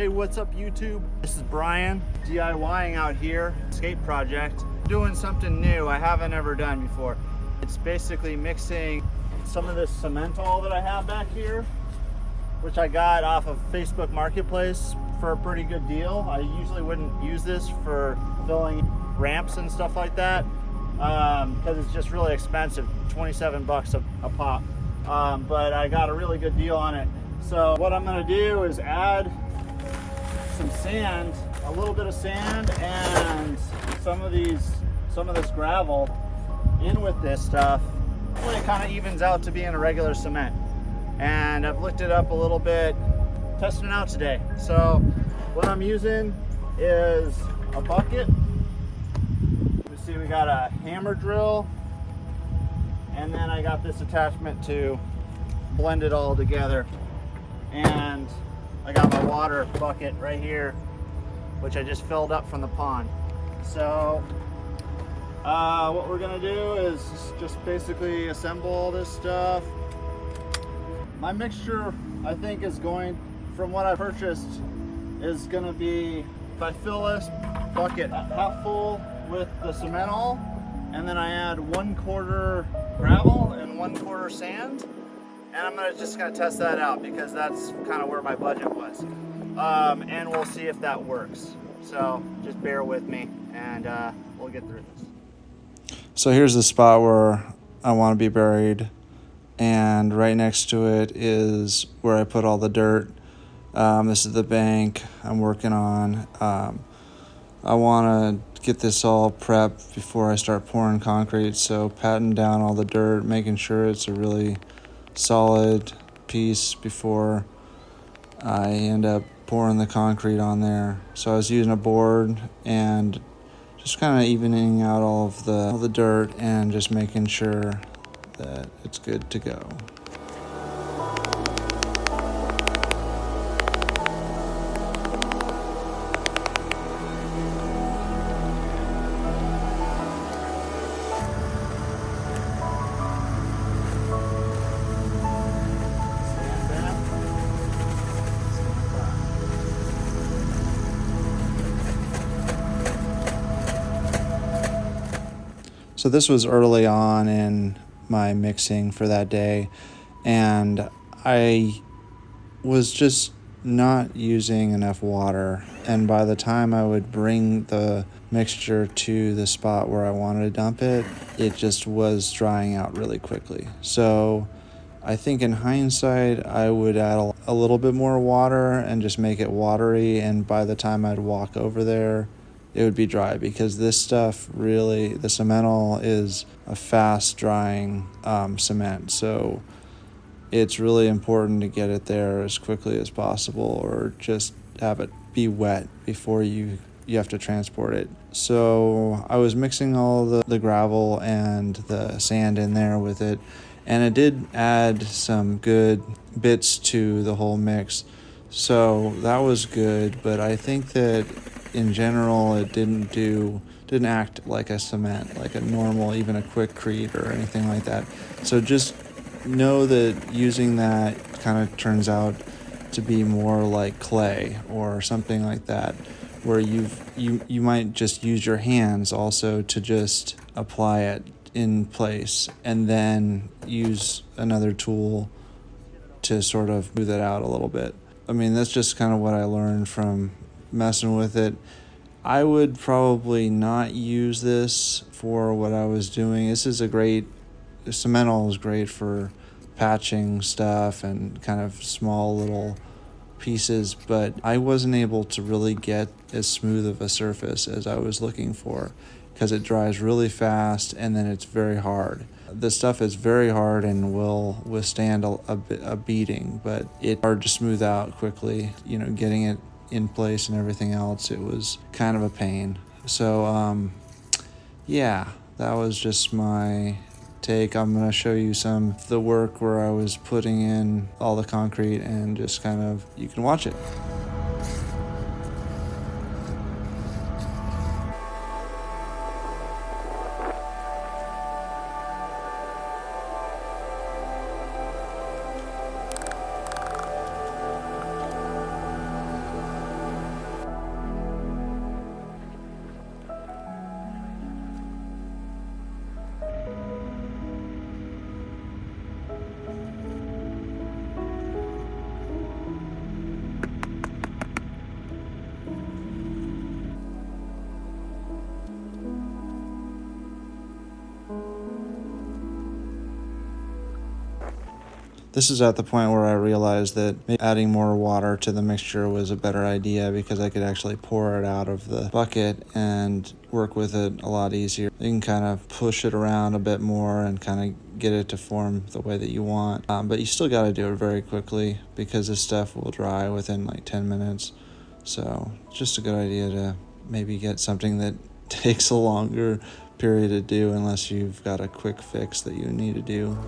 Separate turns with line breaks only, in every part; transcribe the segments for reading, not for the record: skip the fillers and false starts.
Hey, what's up YouTube? This is Brian, DIYing out here, escape project. Doing something new I haven't ever done before. It's basically mixing some of this Cementol that I have back here, which I got off of Facebook Marketplace for a pretty good deal. I usually wouldn't use this for filling ramps and stuff like that because it's just really expensive, 27 bucks a pop. But I got a really good deal on it. So what I'm gonna do is add some sand, a little bit of sand, and some of this gravel in with this stuff. Hopefully it kind of evens out to being a regular cement. And I've looked it up a little bit, testing it out today. So what I'm using is a bucket. You see we got a hammer drill, and then I got this attachment to blend it all together. And I got my water bucket right here, which I just filled up from the pond. So what we're gonna do is just basically assemble all this stuff. My mixture, I think, is going, from what I purchased, is gonna be, if I fill this bucket half full with the Cementol, and then I add 1/4 gravel and 1/4 sand, and I'm just gonna test that out because that's kind of where my budget was. And we'll see if that works. So just bear with me, and we'll get through this.
So here's the spot where I want to be buried, and right next to it is where I put all the dirt. This is the bank I'm working on. I want to get this all prepped before I start pouring concrete, so patting down all the dirt, making sure it's a really solid piece before I end up pouring the concrete on there. So I was using a board and just kind of evening out all the dirt and just making sure that it's good to go. So this was early on in my mixing for that day, and I was just not using enough water, and by the time I would bring the mixture to the spot where I wanted to dump it, it just was drying out really quickly. So I think in hindsight, I would add a little bit more water and just make it watery, and by the time I'd walk over there, it would be dry, because this stuff really, the Cementol is a fast drying cement. So it's really important to get it there as quickly as possible, or just have it be wet before you have to transport it. So I was mixing all the gravel and the sand in there with it, and it did add some good bits to the whole mix. So that was good, but I think that in general it didn't act like a cement, like a normal, even a Quikrete or anything like that. So just know that using that kind of turns out to be more like clay or something like that, where you might just use your hands also to just apply it in place, and then use another tool to sort of smooth it out a little bit. I mean, that's just kind of what I learned from messing with it. I would probably not use this for what I was doing. Cementol is great for patching stuff and kind of small little pieces, but I wasn't able to really get as smooth of a surface as I was looking for, because it dries really fast and then it's very hard. This stuff is very hard and will withstand a beating, but it's hard to smooth out quickly. Getting it in place and everything else, it was kind of a pain. So yeah, that was just my take. I'm going to show you some of the work where I was putting in all the concrete, and just kind of, you can watch it. This is at the point where I realized that adding more water to the mixture was a better idea because I could actually pour it out of the bucket and work with it a lot easier. You can kind of push it around a bit more and kind of get it to form the way that you want. But you still got to do it very quickly because this stuff will dry within like 10 minutes. So just a good idea to maybe get something that takes a longer period to do unless you've got a quick fix that you need to do.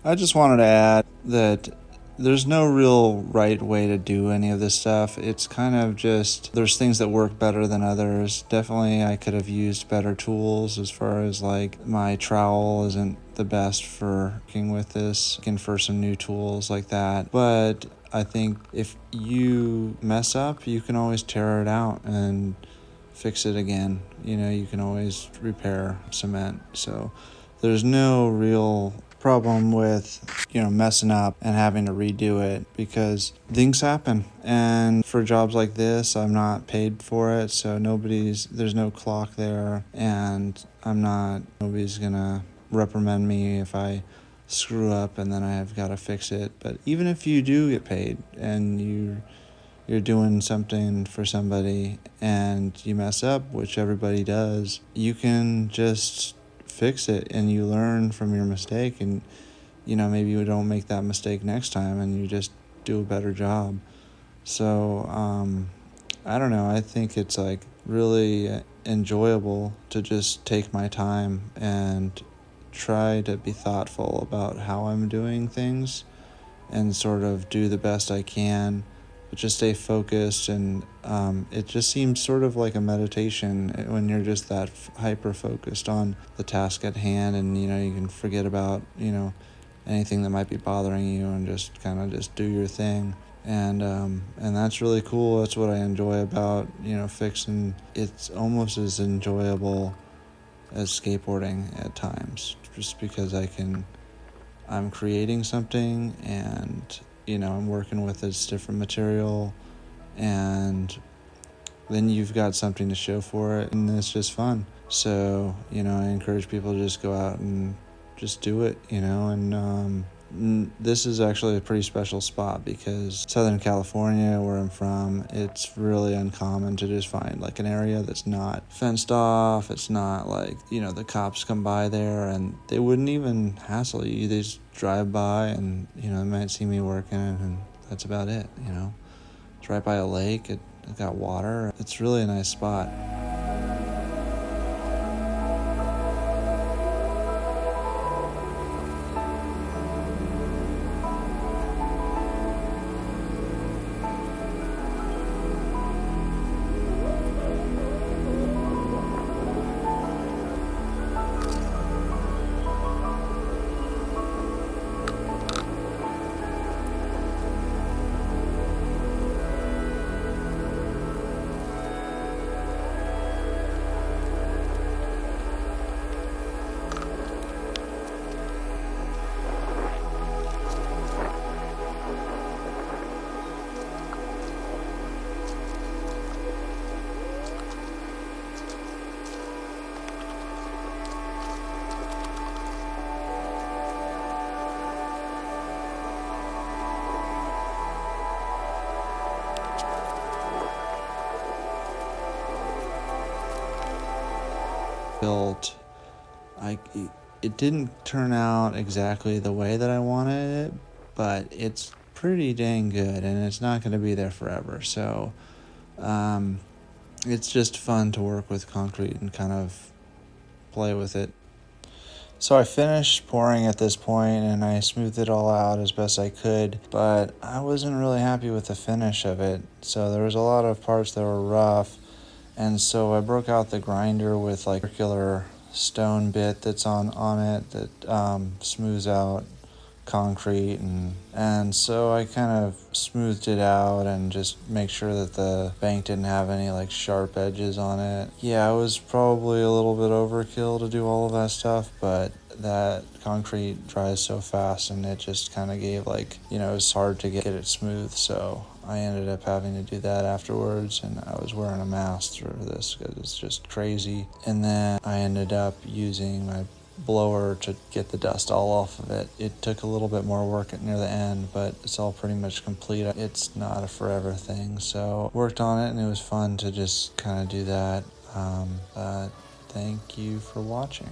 I just wanted to add that there's no real right way to do any of this stuff. It's kind of just, there's things that work better than others. Definitely I could have used better tools as far as like my trowel isn't the best for working with this. Looking for some new tools like that. But I think if you mess up, you can always tear it out and fix it again. You know, you can always repair cement. So there's no real problem with, you know, messing up and having to redo it because things happen. And for jobs like this, I'm not paid for it, so there's no clock there, and nobody's gonna reprimand me if I screw up and then I've got to fix it. But even if you do get paid and you're doing something for somebody and you mess up, which everybody does, you can just fix it and you learn from your mistake, and you know, maybe you don't make that mistake next time and you just do a better job. So I don't know, I think it's like really enjoyable to just take my time and try to be thoughtful about how I'm doing things and sort of do the best I can, but just stay focused. And it just seems sort of like a meditation when you're just that hyper focused on the task at hand, and you know, you can forget about, you know, anything that might be bothering you and just kind of just do your thing. And that's really cool. That's what I enjoy about, you know, fixing. It's almost as enjoyable as skateboarding at times, just because I'm creating something, and you know, I'm working with this different material, and then you've got something to show for it, and it's just fun. So, you know, I encourage people to just go out and just do it, you know. And this is actually a pretty special spot because Southern California, where I'm from, it's really uncommon to just find like an area that's not fenced off. It's not like, you know, the cops come by there and they wouldn't even hassle you. They just drive by and, you know, they might see me working, and that's about it, you know. It's right by a lake. It got water. It's really a nice spot. Built, it didn't turn out exactly the way that I wanted it, but it's pretty dang good, and it's not going to be there forever. So it's just fun to work with concrete and kind of play with it. So I finished pouring at this point, and I smoothed it all out as best I could, but I wasn't really happy with the finish of it. So there was a lot of parts that were rough, and so I broke out the grinder with like a circular stone bit that's on it that smooths out concrete, and so I kind of smoothed it out and just make sure that the bank didn't have any like sharp edges on it. Yeah, it was probably a little bit overkill to do all of that stuff, but that concrete dries so fast, and it just kind of gave like, you know, it was hard to get it smooth, so I ended up having to do that afterwards, and I was wearing a mask through this because it's just crazy. And then I ended up using blower to get the dust all off of it. It took a little bit more work near the end, but it's all pretty much complete. It's not a forever thing, so worked on it and it was fun to just kind of do that. But thank you for watching.